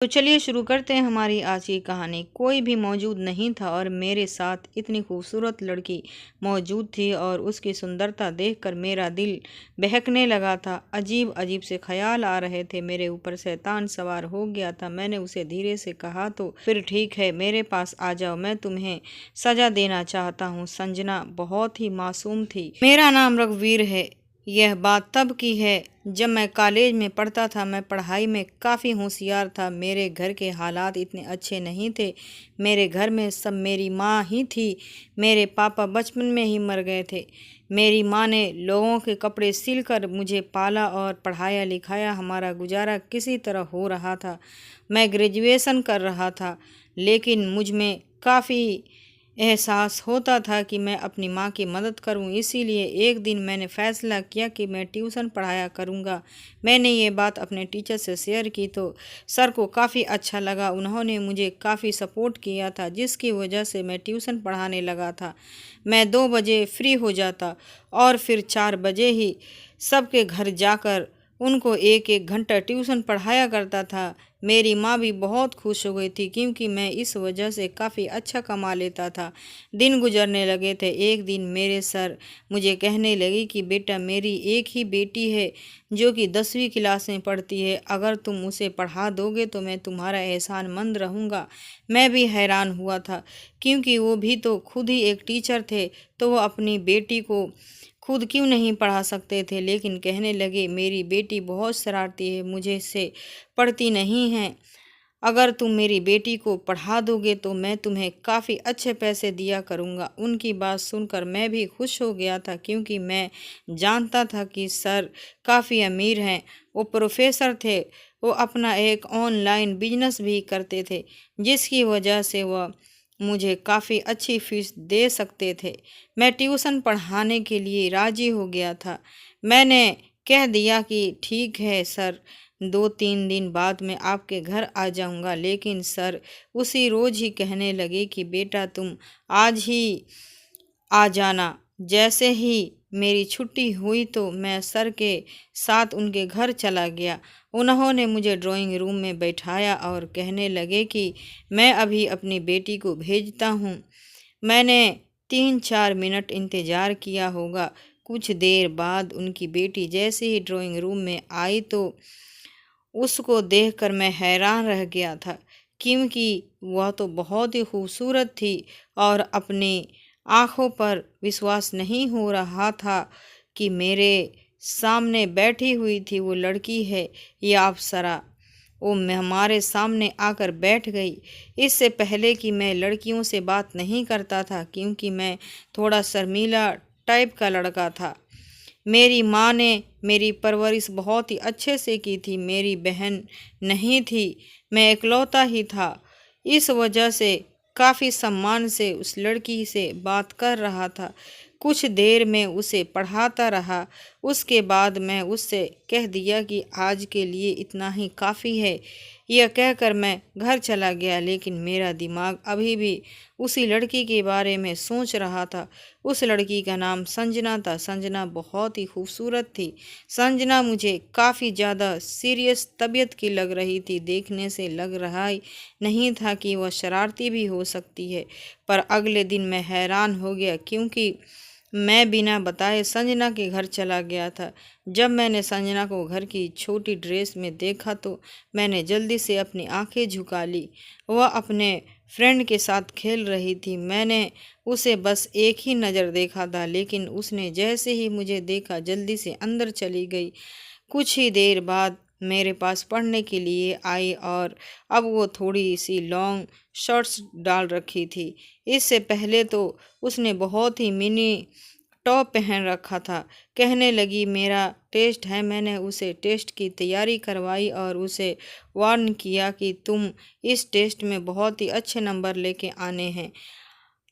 तो चलिए शुरू करते हैं हमारी आज की कहानी। कोई भी मौजूद नहीं था और मेरे साथ इतनी खूबसूरत लड़की मौजूद थी और उसकी सुंदरता देखकर मेरा दिल बहकने लगा था। अजीब अजीब से ख्याल आ रहे थे। मेरे ऊपर शैतान सवार हो गया था। मैंने उसे धीरे से कहा, तो फिर ठीक है, मेरे पास आ जाओ, मैं तुम्हें सजा देना चाहता हूँ। संजना बहुत ही मासूम थी। मेरा नाम रघुवीर है। यह बात तब की है जब मैं कॉलेज में पढ़ता था। मैं पढ़ाई में काफ़ी होशियार था। मेरे घर के हालात इतने अच्छे नहीं थे। मेरे घर में सब मेरी माँ ही थी। मेरे पापा बचपन में ही मर गए थे। मेरी माँ ने लोगों के कपड़े सिलकर मुझे पाला और पढ़ाया लिखाया। हमारा गुजारा किसी तरह हो रहा था। मैं ग्रेजुएशन कर रहा था, लेकिन मुझ में काफ़ी एहसास होता था कि मैं अपनी माँ की मदद करूं। इसीलिए एक दिन मैंने फ़ैसला किया कि मैं ट्यूशन पढ़ाया करूंगा। मैंने ये बात अपने टीचर से शेयर की तो सर को काफ़ी अच्छा लगा। उन्होंने मुझे काफ़ी सपोर्ट किया था, जिसकी वजह से मैं ट्यूशन पढ़ाने लगा था। मैं 2 बजे फ्री हो जाता और फिर 4 बजे ही सबके घर जाकर उनको एक एक घंटा ट्यूशन पढ़ाया करता था। मेरी माँ भी बहुत खुश हो गई थी, क्योंकि मैं इस वजह से काफ़ी अच्छा कमा लेता था। दिन गुजरने लगे थे। एक दिन मेरे सर मुझे कहने लगी कि बेटा, मेरी एक ही बेटी है जो कि 10वीं क्लास में पढ़ती है। अगर तुम उसे पढ़ा दोगे तो मैं तुम्हारा एहसानमंद रहूँगा। मैं भी हैरान हुआ था, क्योंकि वो भी तो खुद ही एक टीचर थे, तो वो अपनी बेटी को खुद क्यों नहीं पढ़ा सकते थे। लेकिन कहने लगे, मेरी बेटी बहुत शरारती है, मुझे से पढ़ती नहीं है। अगर तुम मेरी बेटी को पढ़ा दोगे तो मैं तुम्हें काफ़ी अच्छे पैसे दिया करूँगा। उनकी बात सुनकर मैं भी खुश हो गया था, क्योंकि मैं जानता था कि सर काफ़ी अमीर हैं। वो प्रोफेसर थे। वो अपना एक ऑनलाइन बिजनेस भी करते थे, जिसकी वजह से वह मुझे काफ़ी अच्छी फीस दे सकते थे। मैं ट्यूशन पढ़ाने के लिए राज़ी हो गया था। मैंने कह दिया कि ठीक है सर, 2-3 दिन बाद मैं आपके घर आ जाऊंगा। लेकिन सर उसी रोज़ ही कहने लगे कि बेटा, तुम आज ही आ जाना। जैसे ही मेरी छुट्टी हुई तो मैं सर के साथ उनके घर चला गया। उन्होंने मुझे ड्राइंग रूम में बैठाया और कहने लगे कि मैं अभी अपनी बेटी को भेजता हूँ। मैंने 3-4 मिनट इंतज़ार किया होगा। कुछ देर बाद उनकी बेटी जैसे ही ड्राइंग रूम में आई तो उसको देखकर मैं हैरान रह गया था, क्योंकि वह तो बहुत ही खूबसूरत थी और अपनी आँखों पर विश्वास नहीं हो रहा था कि मेरे सामने बैठी हुई थी वो लड़की है या अप्सरा। वो हमारे सामने आकर बैठ गई। इससे पहले कि मैं लड़कियों से बात नहीं करता था, क्योंकि मैं थोड़ा शर्मीला टाइप का लड़का था। मेरी माँ ने मेरी परवरिश बहुत ही अच्छे से की थी। मेरी बहन नहीं थी, मैं इकलौता ही था। इस वजह से काफ़ी सम्मान से उस लड़की से बात कर रहा था। कुछ देर में उसे पढ़ाता रहा। उसके बाद मैं उससे कह दिया कि आज के लिए इतना ही काफ़ी है। यह कहकर मैं घर चला गया, लेकिन मेरा दिमाग अभी भी उसी लड़की के बारे में सोच रहा था। उस लड़की का नाम संजना था। संजना बहुत ही खूबसूरत थी। संजना मुझे काफ़ी ज़्यादा सीरियस तबीयत की लग रही थी। देखने से लग रहा ही नहीं था कि वह शरारती भी हो सकती है। पर अगले दिन मैं हैरान हो गया, क्योंकि मैं बिना बताए संजना के घर चला गया था। जब मैंने संजना को घर की छोटी ड्रेस में देखा तो मैंने जल्दी से अपनी आंखें झुका ली। वह अपने फ्रेंड के साथ खेल रही थी। मैंने उसे बस एक ही नज़र देखा था, लेकिन उसने जैसे ही मुझे देखा जल्दी से अंदर चली गई। कुछ ही देर बाद मेरे पास पढ़ने के लिए आई और अब वो थोड़ी सी लॉन्ग शॉर्ट्स डाल रखी थी। इससे पहले तो उसने बहुत ही मिनी टॉप पहन रखा था। कहने लगी, मेरा टेस्ट है। मैंने उसे टेस्ट की तैयारी करवाई और उसे वार्न किया कि तुम इस टेस्ट में बहुत ही अच्छे नंबर लेके आने हैं,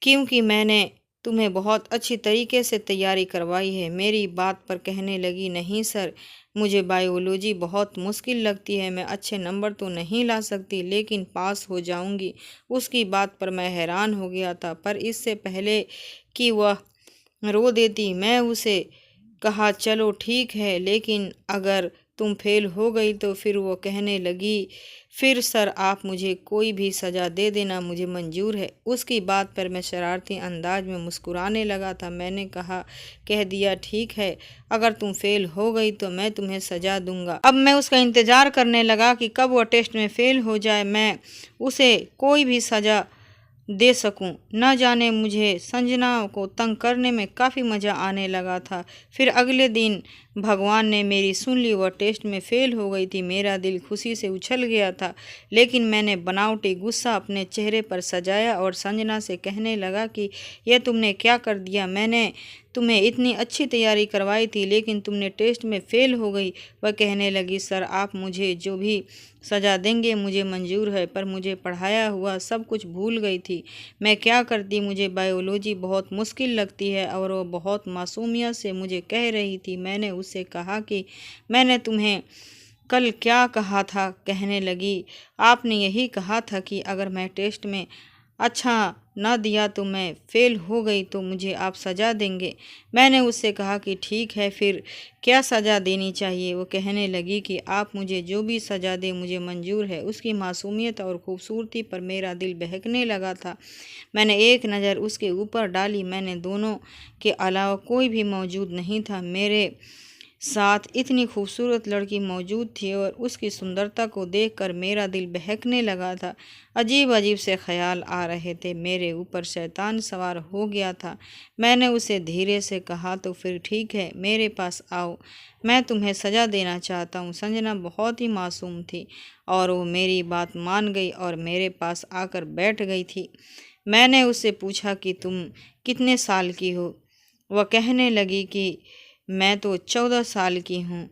क्योंकि मैंने तुम्हें बहुत अच्छी तरीके से तैयारी करवाई है। मेरी बात पर कहने लगी, नहीं सर, मुझे बायोलॉजी बहुत मुश्किल लगती है। मैं अच्छे नंबर तो नहीं ला सकती, लेकिन पास हो जाऊंगी। उसकी बात पर मैं हैरान हो गया था। पर इससे पहले कि वह रो देती, मैं उसे कहा, चलो ठीक है, लेकिन अगर तुम फेल हो गई तो फिर वो कहने लगी, फिर सर आप मुझे कोई भी सज़ा दे देना, मुझे मंजूर है। उसकी बात पर मैं शरारती अंदाज में मुस्कुराने लगा था। मैंने कह दिया ठीक है, अगर तुम फेल हो गई तो मैं तुम्हें सज़ा दूंगा। अब मैं उसका इंतज़ार करने लगा कि कब वो टेस्ट में फेल हो जाए, मैं उसे कोई भी सज़ा दे सकूं। न जाने मुझे संजना को तंग करने में काफ़ी मज़ा आने लगा था। फिर अगले दिन भगवान ने मेरी सुन ली, वह टेस्ट में फ़ेल हो गई थी। मेरा दिल खुशी से उछल गया था, लेकिन मैंने बनावटी गुस्सा अपने चेहरे पर सजाया और संजना से कहने लगा कि यह तुमने क्या कर दिया। मैंने तुम्हें इतनी अच्छी तैयारी करवाई थी, लेकिन तुमने टेस्ट में फ़ेल हो गई। वह कहने लगी, सर आप मुझे जो भी सज़ा देंगे मुझे मंजूर है, पर मुझे पढ़ाया हुआ सब कुछ भूल गई थी। मैं क्या करती, मुझे बायोलॉजी बहुत मुश्किल लगती है। और वो बहुत मासूमियत से मुझे कह रही थी। मैंने उससे कहा कि मैंने तुम्हें कल क्या कहा था। कहने लगी, आपने यही कहा था कि अगर मैं टेस्ट में अच्छा न दिया तो मैं फ़ेल हो गई तो मुझे आप सज़ा देंगे। मैंने उससे कहा कि ठीक है, फिर क्या सज़ा देनी चाहिए। वो कहने लगी कि आप मुझे जो भी सज़ा दें मुझे मंजूर है। उसकी मासूमियत और खूबसूरती पर मेरा दिल बहकने लगा था। मैंने एक नज़र उसके ऊपर डाली। मैंने दोनों के अलावा कोई भी मौजूद नहीं था। मेरे साथ इतनी खूबसूरत लड़की मौजूद थी और उसकी सुंदरता को देखकर मेरा दिल बहकने लगा था। अजीब अजीब से ख्याल आ रहे थे। मेरे ऊपर शैतान सवार हो गया था। मैंने उसे धीरे से कहा, तो फिर ठीक है, मेरे पास आओ, मैं तुम्हें सज़ा देना चाहता हूँ। संजना बहुत ही मासूम थी और वो मेरी बात मान गई और मेरे पास आकर बैठ गई थी। मैंने उससे पूछा कि तुम कितने साल की हो। वह कहने लगी कि मैं तो 14 साल की हूँ।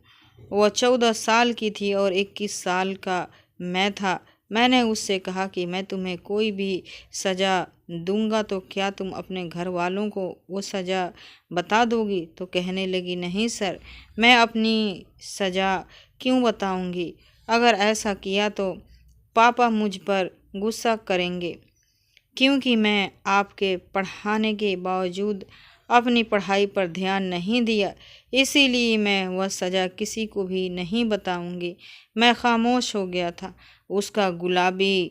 वह 14 साल की थी और 21 साल का मैं था। मैंने उससे कहा कि मैं तुम्हें कोई भी सज़ा दूंगा तो क्या तुम अपने घर वालों को वो सज़ा बता दोगी। तो कहने लगी, नहीं सर, मैं अपनी सज़ा क्यों बताऊंगी। अगर ऐसा किया तो पापा मुझ पर गुस्सा करेंगे, क्योंकि मैं आपके पढ़ाने के बावजूद अपनी पढ़ाई पर ध्यान नहीं दिया। इसीलिए मैं वह सज़ा किसी को भी नहीं बताऊंगी। मैं खामोश हो गया था। उसका गुलाबी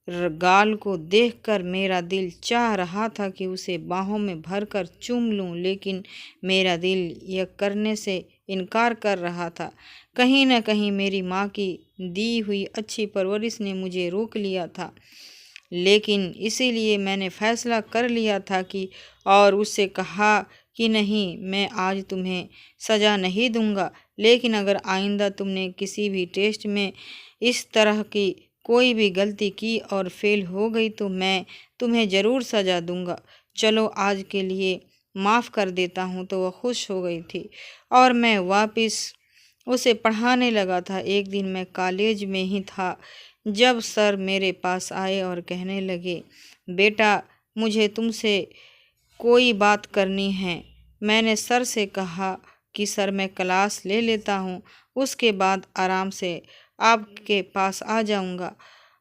गाल को देखकर मेरा दिल चाह रहा था कि उसे बाहों में भरकर चूम लूं, लेकिन मेरा दिल यह करने से इनकार कर रहा था। कहीं न कहीं मेरी माँ की दी हुई अच्छी परवरिश ने मुझे रोक लिया था, लेकिन इसीलिए मैंने फैसला कर लिया था कि और उससे कहा कि नहीं, मैं आज तुम्हें सज़ा नहीं दूंगा, लेकिन अगर आइंदा तुमने किसी भी टेस्ट में इस तरह की कोई भी गलती की और फेल हो गई तो मैं तुम्हें ज़रूर सज़ा दूंगा। चलो आज के लिए माफ़ कर देता हूँ। तो वह खुश हो गई थी और मैं वापस उसे पढ़ाने लगा था। एक दिन मैं कॉलेज में ही था जब सर मेरे पास आए और कहने लगे, बेटा मुझे तुमसे कोई बात करनी है। मैंने सर से कहा कि सर मैं क्लास ले लेता हूँ, उसके बाद आराम से आपके पास आ जाऊँगा।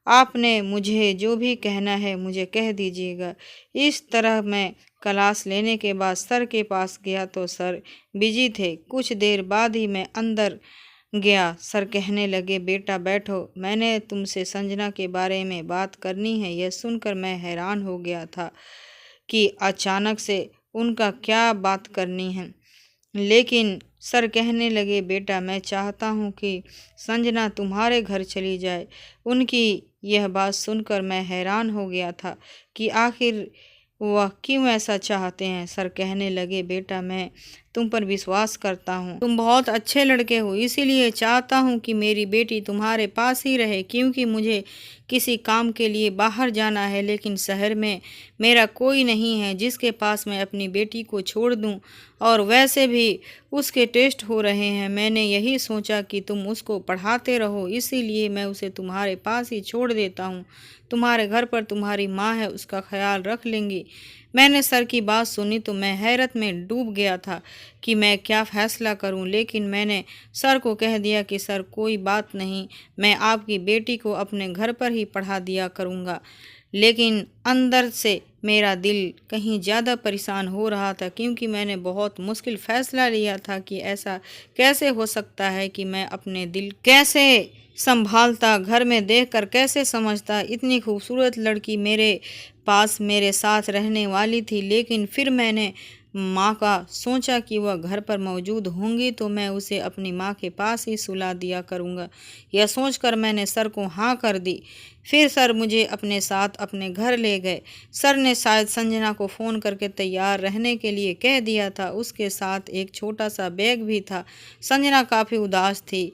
आपने मुझे जो भी कहना है मुझे कह दीजिएगा। इस तरह मैं क्लास लेने के बाद सर के पास गया तो सर बिजी थे। कुछ देर बाद ही मैं अंदर गया। सर कहने लगे, बेटा बैठो, मैंने तुमसे संजना के बारे में बात करनी है। यह सुनकर मैं हैरान हो गया था कि अचानक से उनका क्या बात करनी है, लेकिन सर कहने लगे, बेटा मैं चाहता हूँ कि संजना तुम्हारे घर चली जाए। उनकी यह बात सुनकर मैं हैरान हो गया था कि आखिर वह क्यों ऐसा चाहते हैं। सर कहने लगे, बेटा मैं तुम पर विश्वास करता हूँ, तुम बहुत अच्छे लड़के हो, इसीलिए चाहता हूँ कि मेरी बेटी तुम्हारे पास ही रहे, क्योंकि मुझे किसी काम के लिए बाहर जाना है, लेकिन शहर में मेरा कोई नहीं है जिसके पास मैं अपनी बेटी को छोड़ दूँ। और वैसे भी उसके टेस्ट हो रहे हैं। मैंने यही सोचा कि तुम उसको पढ़ाते रहो, इसीलिए मैं उसे तुम्हारे पास ही छोड़ देता हूँ। तुम्हारे घर पर तुम्हारी माँ है, उसका ख्याल रख लेंगी। मैंने सर की बात सुनी तो मैं हैरत में डूब गया था कि मैं क्या फ़ैसला करूं, लेकिन मैंने सर को कह दिया कि सर कोई बात नहीं, मैं आपकी बेटी को अपने घर पर ही पढ़ा दिया करूंगा। लेकिन अंदर से मेरा दिल कहीं ज़्यादा परेशान हो रहा था, क्योंकि मैंने बहुत मुश्किल फ़ैसला लिया था कि ऐसा कैसे हो सकता है कि मैं अपने दिल कैसे संभालता, घर में देखकर कैसे समझता। इतनी खूबसूरत लड़की मेरे पास मेरे साथ रहने वाली थी, लेकिन फिर मैंने माँ का सोचा कि वह घर पर मौजूद होंगी तो मैं उसे अपनी माँ के पास ही सुला दिया करूँगा। यह सोचकर मैंने सर को हाँ कर दी। फिर सर मुझे अपने साथ अपने घर ले गए। सर ने शायद संजना को फ़ोन करके तैयार रहने के लिए कह दिया था। उसके साथ एक छोटा सा बैग भी था। संजना काफ़ी उदास थी।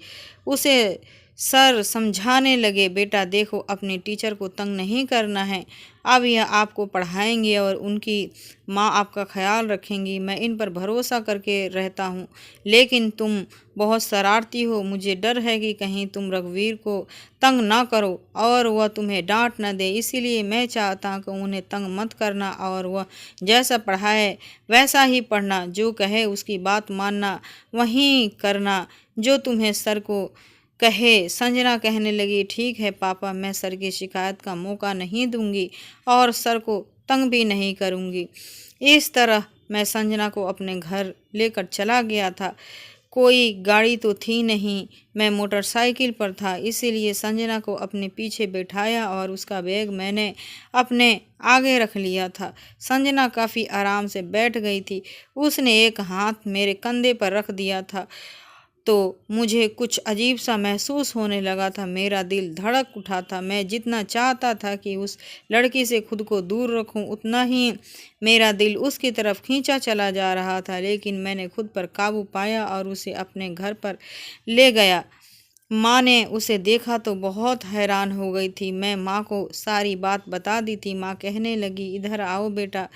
उसे सर समझाने लगे, बेटा देखो, अपनी टीचर को तंग नहीं करना है। अब यह आपको पढ़ाएंगे और उनकी माँ आपका ख्याल रखेंगी। मैं इन पर भरोसा करके रहता हूँ, लेकिन तुम बहुत शरारती हो। मुझे डर है कि कहीं तुम रघुवीर को तंग ना करो और वह तुम्हें डांट न दे। इसीलिए मैं चाहता हूँ कि उन्हें तंग मत करना और वह जैसा पढ़ाए वैसा ही पढ़ना। जो कहे उसकी बात मानना, वहीं करना जो तुम्हें सर को कहे। संजना कहने लगी, ठीक है पापा, मैं सर की शिकायत का मौका नहीं दूंगी और सर को तंग भी नहीं करूंगी। इस तरह मैं संजना को अपने घर लेकर चला गया था। कोई गाड़ी तो थी नहीं, मैं मोटरसाइकिल पर था, इसीलिए संजना को अपने पीछे बैठाया और उसका बैग मैंने अपने आगे रख लिया था। संजना काफ़ी आराम से बैठ गई थी। उसने एक हाथ मेरे कंधे पर रख दिया था तो मुझे कुछ अजीब सा महसूस होने लगा था। मेरा दिल धड़क उठा था। मैं जितना चाहता था कि उस लड़की से खुद को दूर रखूं, उतना ही मेरा दिल उसकी तरफ खींचा चला जा रहा था। लेकिन मैंने खुद पर काबू पाया और उसे अपने घर पर ले गया। माँ ने उसे देखा तो बहुत हैरान हो गई थी। मैं माँ को सारी बात बता दी थी। माँ कहने लगी, इधर आओ बेटा,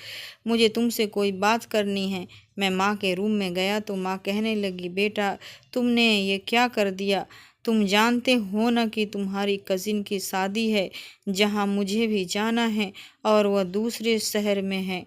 मुझे तुमसे कोई बात करनी है। मैं माँ के रूम में गया तो माँ कहने लगी, बेटा तुमने ये क्या कर दिया? तुम जानते हो ना कि तुम्हारी कज़िन की शादी है, जहाँ मुझे भी जाना है और वह दूसरे शहर में है।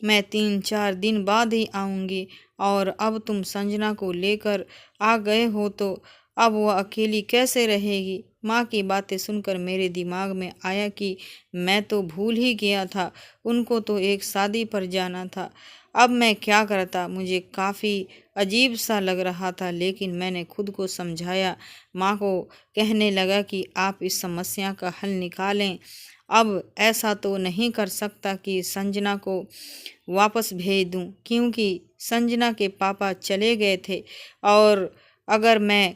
मैं 3-4 दिन बाद ही आऊँगी और अब तुम संजना को लेकर आ गए हो तो अब वह अकेली कैसे रहेगी? माँ की बातें सुनकर मेरे दिमाग में आया कि मैं तो भूल ही गया था, उनको तो एक शादी पर जाना था। अब मैं क्या करता? मुझे काफ़ी अजीब सा लग रहा था, लेकिन मैंने खुद को समझाया। माँ को कहने लगा कि आप इस समस्या का हल निकालें। अब ऐसा तो नहीं कर सकता कि संजना को वापस भेज दूं, क्योंकि संजना के पापा चले गए थे और अगर मैं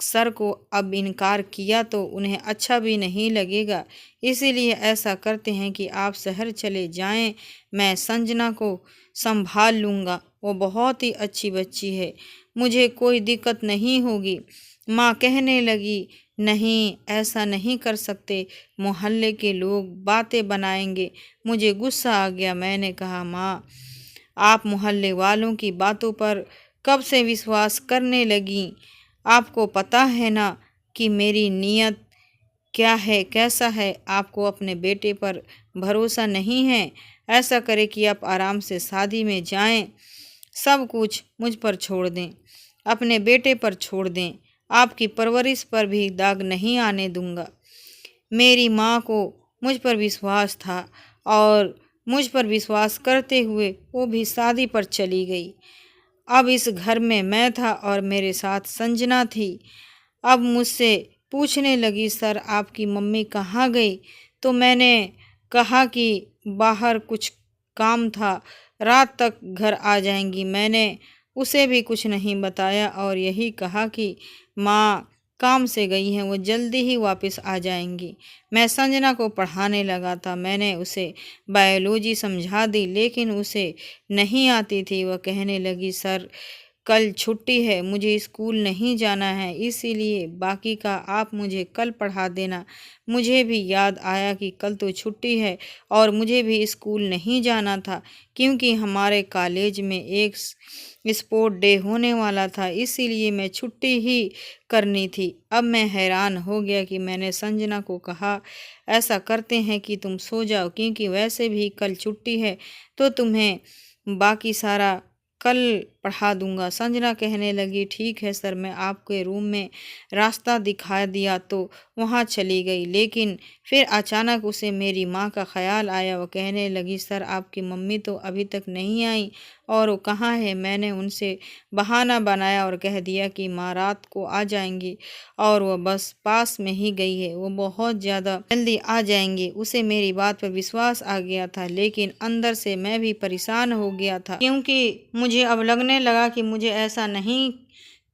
सर को अब इनकार किया तो उन्हें अच्छा भी नहीं लगेगा। इसीलिए ऐसा करते हैं कि आप शहर चले जाएं, मैं संजना को संभाल लूँगा। वो बहुत ही अच्छी बच्ची है, मुझे कोई दिक्कत नहीं होगी। माँ कहने लगी, नहीं ऐसा नहीं कर सकते, मोहल्ले के लोग बातें बनाएंगे। मुझे गुस्सा आ गया। मैंने कहा, माँ आप मोहल्ले वालों की बातों पर कब से विश्वास करने लगी? आपको पता है ना कि मेरी नीयत क्या है, कैसा है? आपको अपने बेटे पर भरोसा नहीं है? ऐसा करें कि आप आराम से शादी में जाएं, सब कुछ मुझ पर छोड़ दें, अपने बेटे पर छोड़ दें। आपकी परवरिश पर भी दाग नहीं आने दूंगा। मेरी माँ को मुझ पर विश्वास था और मुझ पर विश्वास करते हुए वो भी शादी पर चली गई। अब इस घर में मैं था और मेरे साथ संजना थी। अब मुझसे पूछने लगी, सर आपकी मम्मी कहाँ गई? तो मैंने कहा कि बाहर कुछ काम था, रात तक घर आ जाएंगी। मैंने उसे भी कुछ नहीं बताया और यही कहा कि माँ काम से गई हैं, वो जल्दी ही वापस आ जाएंगी। मैं संजना को पढ़ाने लगा था। मैंने उसे बायोलॉजी समझा दी, लेकिन उसे नहीं आती थी। वह कहने लगी, सर कल छुट्टी है, मुझे स्कूल नहीं जाना है, इसीलिए बाकी का आप मुझे कल पढ़ा देना। मुझे भी याद आया कि कल तो छुट्टी है और मुझे भी स्कूल नहीं जाना था, क्योंकि हमारे कॉलेज में एक स्पोर्ट डे होने वाला था, इसीलिए मैं छुट्टी ही करनी थी। अब मैं हैरान हो गया कि मैंने संजना को कहा, ऐसा करते हैं कि तुम सो जाओ, क्योंकि वैसे भी कल छुट्टी है तो तुम्हें बाकी सारा कल पढ़ा दूंगा। संजना कहने लगी, ठीक है सर, मैं आपके रूम में रास्ता दिखा दिया तो वहाँ चली गई। लेकिन फिर अचानक उसे मेरी माँ का ख्याल आया। वो कहने लगी, सर आपकी मम्मी तो अभी तक नहीं आई और वो कहाँ है? मैंने उनसे बहाना बनाया और कह दिया कि माँ रात को आ जाएंगी और वह बस पास में ही गई है, वो बहुत ज़्यादा जल्दी आ जाएंगी। उसे मेरी बात पर विश्वास आ गया था, लेकिन अंदर से मैं भी परेशान हो गया था, क्योंकि मुझे अब लगने लगा कि मुझे ऐसा नहीं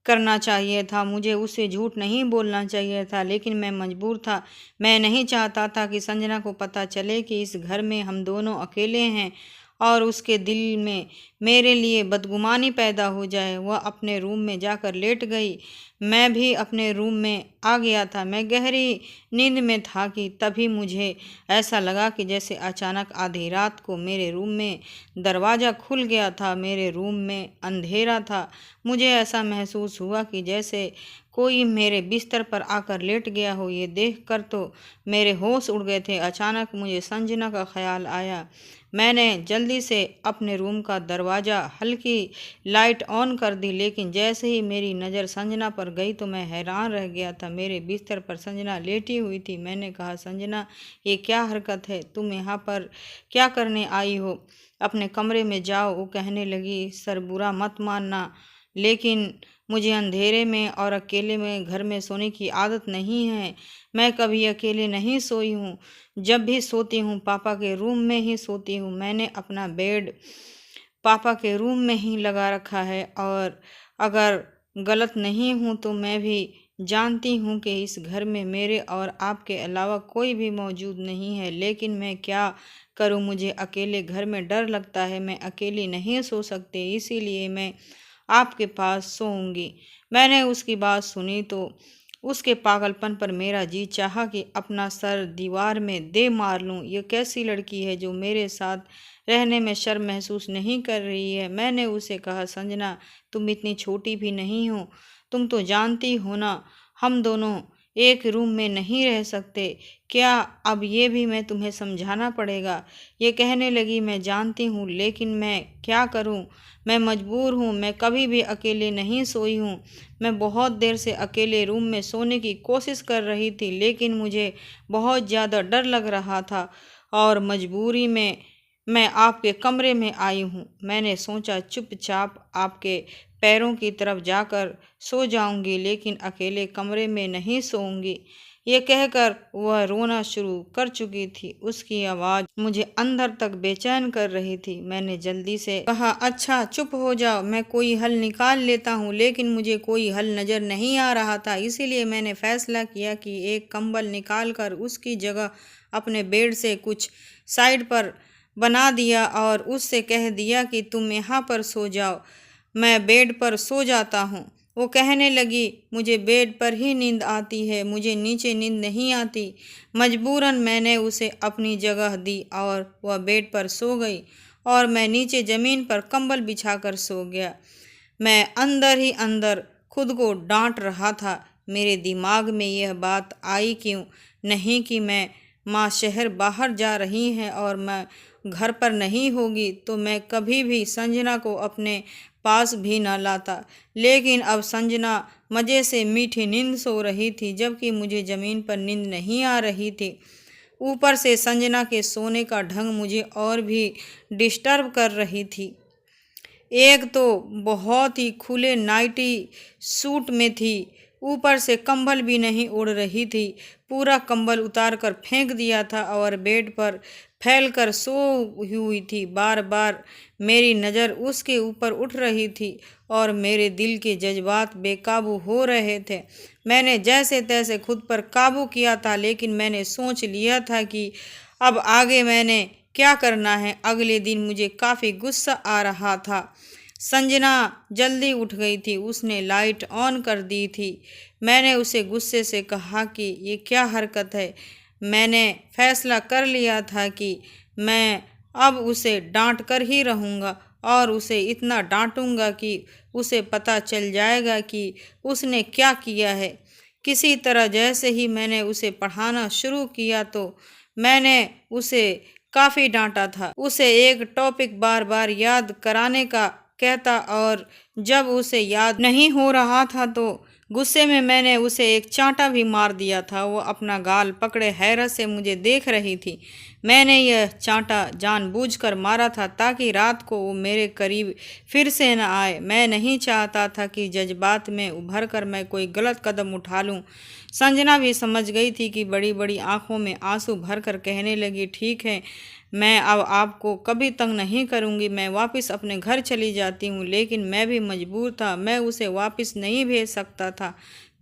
करना चाहिए था, मुझे उससे झूठ नहीं बोलना चाहिए था, लेकिन मैं मजबूर था। मैं नहीं चाहता था कि संजना को पता चले कि इस घर में हम दोनों अकेले हैं और उसके दिल में मेरे लिए बदगुमानी पैदा हो जाए। वह अपने रूम में जाकर लेट गई। मैं भी अपने रूम में आ गया था। मैं गहरी नींद में था कि तभी मुझे ऐसा लगा कि जैसे अचानक आधी रात को मेरे रूम में दरवाज़ा खुल गया था। मेरे रूम में अंधेरा था। मुझे ऐसा महसूस हुआ कि जैसे कोई मेरे बिस्तर पर आकर लेट गया हो। ये देखकर तो मेरे होश उड़ गए थे। अचानक मुझे संजना का ख्याल आया। मैंने जल्दी से अपने रूम का दरवाज़ा हल्की लाइट ऑन कर दी, लेकिन जैसे ही मेरी नज़र संजना पर गई तो मैं हैरान रह गया था। मेरे बिस्तर पर संजना लेटी हुई थी। मैंने कहा, संजना ये क्या हरकत है? तुम यहाँ पर क्या करने आई हो? अपने कमरे में जाओ। वो कहने लगी, सर बुरा मत मानना, लेकिन मुझे अंधेरे में और अकेले में घर में सोने की आदत नहीं है। मैं कभी अकेले नहीं सोई हूँ। जब भी सोती हूँ पापा के रूम में ही सोती हूँ। मैंने अपना बेड पापा के रूम में ही लगा रखा है और अगर गलत नहीं हूँ तो मैं भी जानती हूँ कि इस घर में मेरे और आपके अलावा कोई भी मौजूद नहीं है, लेकिन मैं क्या करूँ? मुझे अकेले घर में डर लगता है। मैं अकेली नहीं सो सकती, इसीलिए मैं आपके पास सोऊंगी। मैंने उसकी बात सुनी तो उसके पागलपन पर मेरा जी चाहा कि अपना सर दीवार में दे मार लूं। ये कैसी लड़की है जो मेरे साथ रहने में शर्म महसूस नहीं कर रही है? मैंने उसे कहा, संजना तुम इतनी छोटी भी नहीं हो। तुम तो जानती हो ना, हम दोनों एक रूम में नहीं रह सकते। क्या अब ये भी मैं तुम्हें समझाना पड़ेगा? ये कहने लगी, मैं जानती हूँ, लेकिन मैं क्या करूँ? मैं मजबूर हूँ। मैं कभी भी अकेले नहीं सोई हूँ। मैं बहुत देर से अकेले रूम में सोने की कोशिश कर रही थी, लेकिन मुझे बहुत ज़्यादा डर लग रहा था और मजबूरी में मैं आपके कमरे में आई हूँ। मैंने सोचा चुपचाप आपके पैरों की तरफ जाकर सो जाऊंगी, लेकिन अकेले कमरे में नहीं सोऊंगी। ये कहकर वह रोना शुरू कर चुकी थी। उसकी आवाज़ मुझे अंदर तक बेचैन कर रही थी। मैंने जल्दी से कहा, अच्छा चुप हो जाओ, मैं कोई हल निकाल लेता हूँ। लेकिन मुझे कोई हल नज़र नहीं आ रहा था, इसीलिए मैंने फैसला किया कि एक कंबल निकाल कर उसकी जगह अपने बेड से कुछ साइड पर बना दिया और उससे कह दिया कि तुम यहाँ पर सो जाओ, मैं बेड पर सो जाता हूँ। वो कहने लगी, मुझे बेड पर ही नींद आती है, मुझे नीचे नींद नहीं आती। मजबूरन मैंने उसे अपनी जगह दी और वह बेड पर सो गई और मैं नीचे ज़मीन पर कंबल बिछाकर सो गया। मैं अंदर ही अंदर खुद को डांट रहा था। मेरे दिमाग में यह बात आई क्यों नहीं कि मैं माँ शहर बाहर जा रही हैं और मैं घर पर नहीं होगी तो मैं कभी भी संजना को अपने पास भी न लाता। लेकिन अब संजना मज़े से मीठी नींद सो रही थी, जबकि मुझे ज़मीन पर नींद नहीं आ रही थी। ऊपर से संजना के सोने का ढंग मुझे और भी डिस्टर्ब कर रही थी। एक तो बहुत ही खुले नाइटी सूट में थी, ऊपर से कंबल भी नहीं उड़ रही थी। पूरा कंबल उतार कर फेंक दिया था और बेड पर फैलकर सो हुई थी। बार बार मेरी नज़र उसके ऊपर उठ रही थी और मेरे दिल के जज्बात बेकाबू हो रहे थे। मैंने जैसे तैसे खुद पर काबू किया था, लेकिन मैंने सोच लिया था कि अब आगे मैंने क्या करना है। अगले दिन मुझे काफ़ी गुस्सा आ रहा था। संजना जल्दी उठ गई थी, उसने लाइट ऑन कर दी थी। मैंने उसे गुस्से से कहा कि ये क्या हरकत है? मैंने फैसला कर लिया था कि मैं अब उसे डांट कर ही रहूँगा और उसे इतना डांटूंगा कि उसे पता चल जाएगा कि उसने क्या किया है। किसी तरह जैसे ही मैंने उसे पढ़ाना शुरू किया तो मैंने उसे काफ़ी डांटा था। उसे एक टॉपिक बार बार याद कराने का कहता और जब उसे याद नहीं हो रहा था तो गुस्से में मैंने उसे एक चांटा भी मार दिया था। वो अपना गाल पकड़े हैरत से मुझे देख रही थी। मैंने यह चांटा जानबूझकर मारा था ताकि रात को वो मेरे करीब फिर से न आए। मैं नहीं चाहता था कि जज्बात में उभर कर मैं कोई गलत कदम उठा लूं। संजना भी समझ गई थी कि बड़ी बड़ी आंखों में आंसू भरकर कहने लगी, ठीक है, मैं अब आपको कभी तंग नहीं करूंगी। मैं वापस अपने घर चली जाती हूँ। लेकिन मैं भी मजबूर था, मैं उसे वापस नहीं भेज सकता था।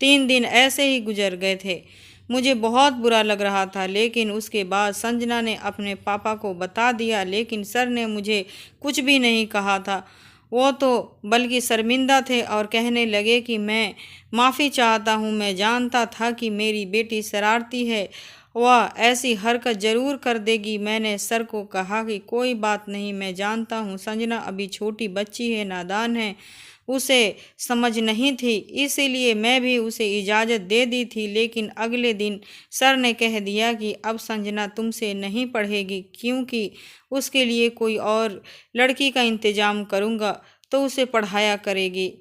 3 दिन ऐसे ही गुजर गए थे। मुझे बहुत बुरा लग रहा था। लेकिन उसके बाद संजना ने अपने पापा को बता दिया, लेकिन सर ने मुझे कुछ भी नहीं कहा था। वो तो बल्कि शर्मिंदा थे और कहने लगे कि मैं माफ़ी चाहता हूँ। मैं जानता था कि मेरी बेटी शरारती है, वह ऐसी हरकत ज़रूर कर देगी। मैंने सर को कहा कि कोई बात नहीं, मैं जानता हूँ संजना अभी छोटी बच्ची है, नादान है, उसे समझ नहीं थी, इसीलिए मैं भी उसे इजाज़त दे दी थी। लेकिन अगले दिन सर ने कह दिया कि अब संजना तुमसे नहीं पढ़ेगी, क्योंकि उसके लिए कोई और लड़की का इंतज़ाम करूँगा तो उसे पढ़ाया करेगी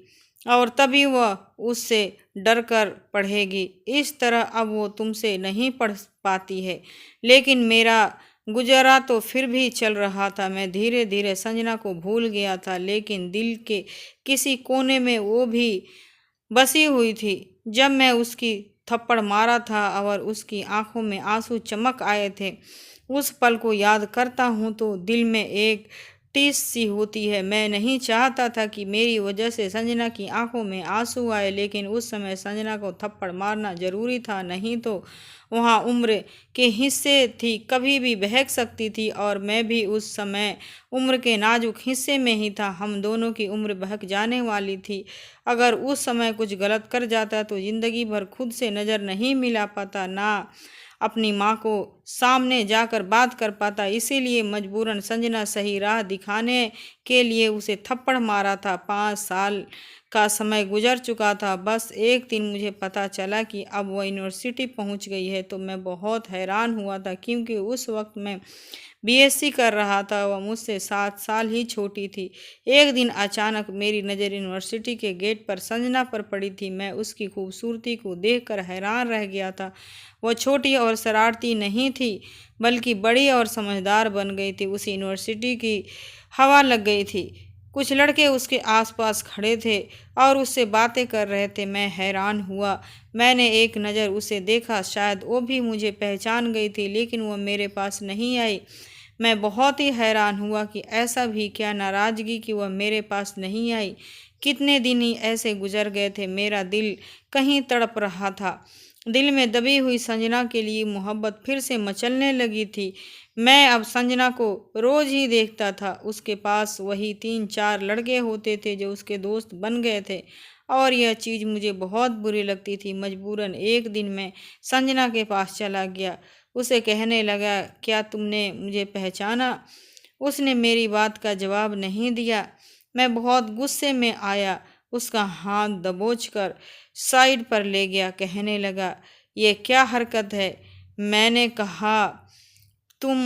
और तभी वह उससे डर कर पढ़ेगी। इस तरह अब वो तुमसे नहीं पढ़ पाती है। लेकिन मेरा गुजारा तो फिर भी चल रहा था। मैं धीरे धीरे संजना को भूल गया था, लेकिन दिल के किसी कोने में वो भी बसी हुई थी। जब मैं उसकी थप्पड़ मारा था और उसकी आंखों में आंसू चमक आए थे, उस पल को याद करता हूँ तो दिल में एक टीस सी होती है। मैं नहीं चाहता था कि मेरी वजह से संजना की आंखों में आंसू आए, लेकिन उस समय संजना को थप्पड़ मारना जरूरी था, नहीं तो वहाँ उम्र के हिस्से थी, कभी भी बहक सकती थी और मैं भी उस समय उम्र के नाजुक हिस्से में ही था। हम दोनों की उम्र बहक जाने वाली थी। अगर उस समय कुछ गलत कर जाता तो ज़िंदगी भर खुद से नज़र नहीं मिला पाता, ना अपनी माँ को सामने जाकर बात कर पाता। इसीलिए मजबूरन संजना सही राह दिखाने के लिए उसे थप्पड़ मारा था। 5 साल का समय गुजर चुका था। बस एक दिन मुझे पता चला कि अब वह यूनिवर्सिटी पहुंच गई है तो मैं बहुत हैरान हुआ था, क्योंकि उस वक्त मैं बीएससी कर रहा था। वह मुझसे 7 साल ही छोटी थी। एक दिन अचानक मेरी नज़र यूनिवर्सिटी के गेट पर संजना पर पड़ी थी। मैं उसकी खूबसूरती को देखकर हैरान रह गया था। वह छोटी और शरारती नहीं थी, बल्कि बड़ी और समझदार बन गई थी। उस यूनिवर्सिटी की हवा लग गई थी। कुछ लड़के उसके आसपास खड़े थे और उससे बातें कर रहे थे। मैं हैरान हुआ। मैंने एक नज़र उसे देखा, शायद वो भी मुझे पहचान गई थी, लेकिन वह मेरे पास नहीं आई। मैं बहुत ही हैरान हुआ कि ऐसा भी क्या नाराज़गी कि वह मेरे पास नहीं आई। कितने दिन ही ऐसे गुजर गए थे। मेरा दिल कहीं तड़प रहा था। दिल में दबी हुई संजना के लिए मोहब्बत फिर से मचलने लगी थी। मैं अब संजना को रोज़ ही देखता था। उसके पास वही 3-4 लड़के होते थे जो उसके दोस्त बन गए थे और यह चीज़ मुझे बहुत बुरी लगती थी। मजबूरन एक दिन मैं संजना के पास चला गया। उसे कहने लगा, क्या तुमने मुझे पहचाना? उसने मेरी बात का जवाब नहीं दिया। मैं बहुत गुस्से में आया, उसका हाथ दबोचकर साइड पर ले गया। कहने लगा, ये क्या हरकत है? मैंने कहा, तुम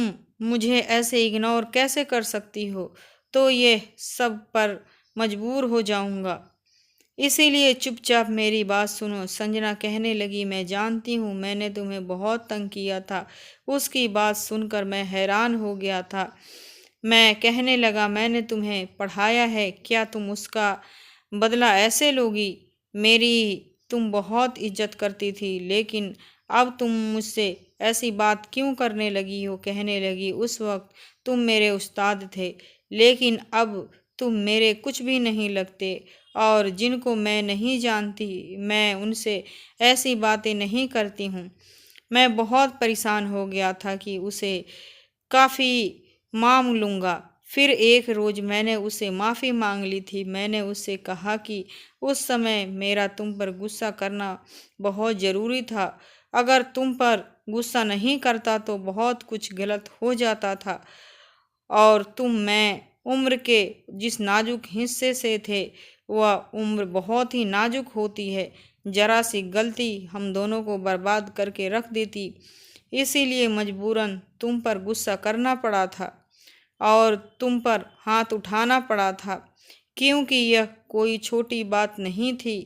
मुझे ऐसे इग्नोर कैसे कर सकती हो? तो ये सब पर मजबूर हो जाऊंगा, इसीलिए चुपचाप मेरी बात सुनो। संजना कहने लगी, मैं जानती हूँ मैंने तुम्हें बहुत तंग किया था। उसकी बात सुनकर मैं हैरान हो गया था। मैं कहने लगा, मैंने तुम्हें पढ़ाया है, क्या तुम उसका बदला ऐसे लोगी? मेरी तुम बहुत इज्जत करती थी, लेकिन अब तुम मुझसे ऐसी बात क्यों करने लगी हो? कहने लगी, उस वक्त तुम मेरे उस्ताद थे, लेकिन अब तुम मेरे कुछ भी नहीं लगते और जिनको मैं नहीं जानती मैं उनसे ऐसी बातें नहीं करती हूँ। मैं बहुत परेशान हो गया था कि उसे काफ़ी मांग लूँगा। फिर एक रोज़ मैंने उससे माफ़ी मांग ली थी। मैंने उससे कहा कि उस समय मेरा तुम पर गुस्सा करना बहुत ज़रूरी था। अगर तुम पर गुस्सा नहीं करता तो बहुत कुछ गलत हो जाता था और मैं उम्र के जिस नाजुक हिस्से से थे, वह उम्र बहुत ही नाजुक होती है। जरा सी गलती हम दोनों को बर्बाद करके रख देती। इसीलिए मजबूरन तुम पर गुस्सा करना पड़ा था और तुम पर हाथ उठाना पड़ा था। क्योंकि यह कोई छोटी बात नहीं थी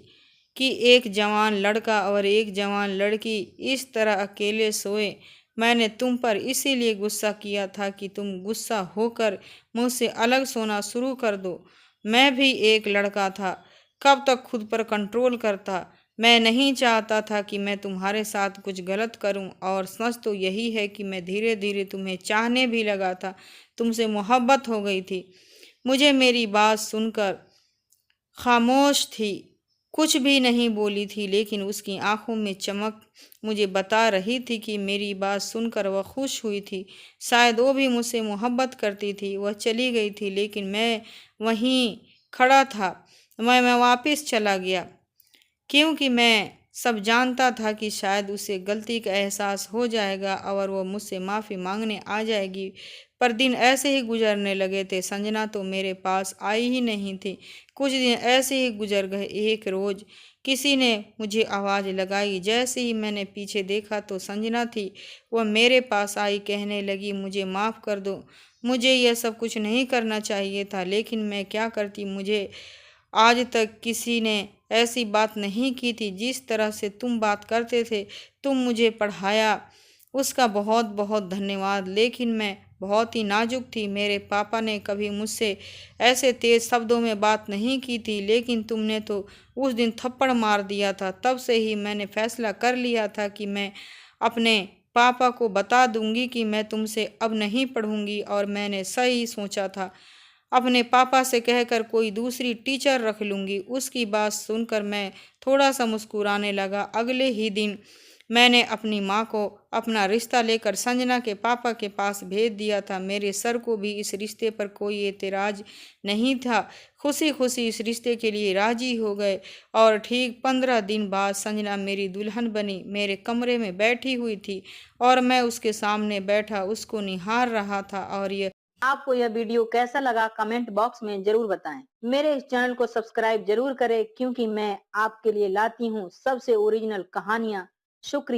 कि एक जवान लड़का और एक जवान लड़की इस तरह अकेले सोए। मैंने तुम पर इसीलिए गुस्सा किया था कि तुम गुस्सा होकर मुझसे अलग सोना शुरू कर दो। मैं भी एक लड़का था, कब तक खुद पर कंट्रोल करता। मैं नहीं चाहता था कि मैं तुम्हारे साथ कुछ गलत करूं, और सच तो यही है कि मैं धीरे धीरे तुम्हें चाहने भी लगा था, तुमसे मोहब्बत हो गई थी। मुझे मेरी बात सुनकर खामोश थी, कुछ भी नहीं बोली थी, लेकिन उसकी आंखों में चमक मुझे बता रही थी कि मेरी बात सुनकर वह खुश हुई थी। शायद वो भी मुझसे मोहब्बत करती थी। वह चली गई थी, लेकिन मैं वहीं खड़ा था। मैं वापस चला गया, क्योंकि मैं सब जानता था कि शायद उसे गलती का एहसास हो जाएगा और वह मुझसे माफ़ी मांगने आ जाएगी। पर दिन ऐसे ही गुजरने लगे थे। संजना तो मेरे पास आई ही नहीं थी। कुछ दिन ऐसे ही गुजर गए। एक रोज़ किसी ने मुझे आवाज़ लगाई। जैसे ही मैंने पीछे देखा तो संजना थी। वह मेरे पास आई, कहने लगी, मुझे माफ़ कर दो, मुझे यह सब कुछ नहीं करना चाहिए था, लेकिन मैं क्या करती। मुझे आज तक किसी ने ऐसी बात नहीं की थी जिस तरह से तुम बात करते थे। तुम मुझे पढ़ाया, उसका बहुत बहुत धन्यवाद। लेकिन मैं बहुत ही नाजुक थी। मेरे पापा ने कभी मुझसे ऐसे तेज शब्दों में बात नहीं की थी, लेकिन तुमने तो उस दिन थप्पड़ मार दिया था। तब से ही मैंने फैसला कर लिया था कि मैं अपने पापा को बता दूंगी कि मैं तुमसे अब नहीं पढ़ूंगी, और मैंने सही सोचा था। अपने पापा से कहकर कोई दूसरी टीचर रख लूँगी। उसकी बात सुनकर मैं थोड़ा सा मुस्कुराने लगा। अगले ही दिन मैंने अपनी माँ को अपना रिश्ता लेकर संजना के पापा के पास भेज दिया था। मेरे सर को भी इस रिश्ते पर कोई एतराज नहीं था। खुशी खुशी इस रिश्ते के लिए राजी हो गए, और ठीक 15 दिन बाद संजना मेरी दुल्हन बनी। मेरे कमरे में बैठी हुई थी और मैं उसके सामने बैठा उसको निहार रहा था। और ये आपको यह वीडियो कैसा लगा कमेंट बॉक्स में जरूर बताएं। मेरे इस चैनल को सब्सक्राइब जरूर करें, क्योंकि मैं आपके लिए लाती हूँ सबसे ओरिजिनल कहानियाँ। शुक्रिया।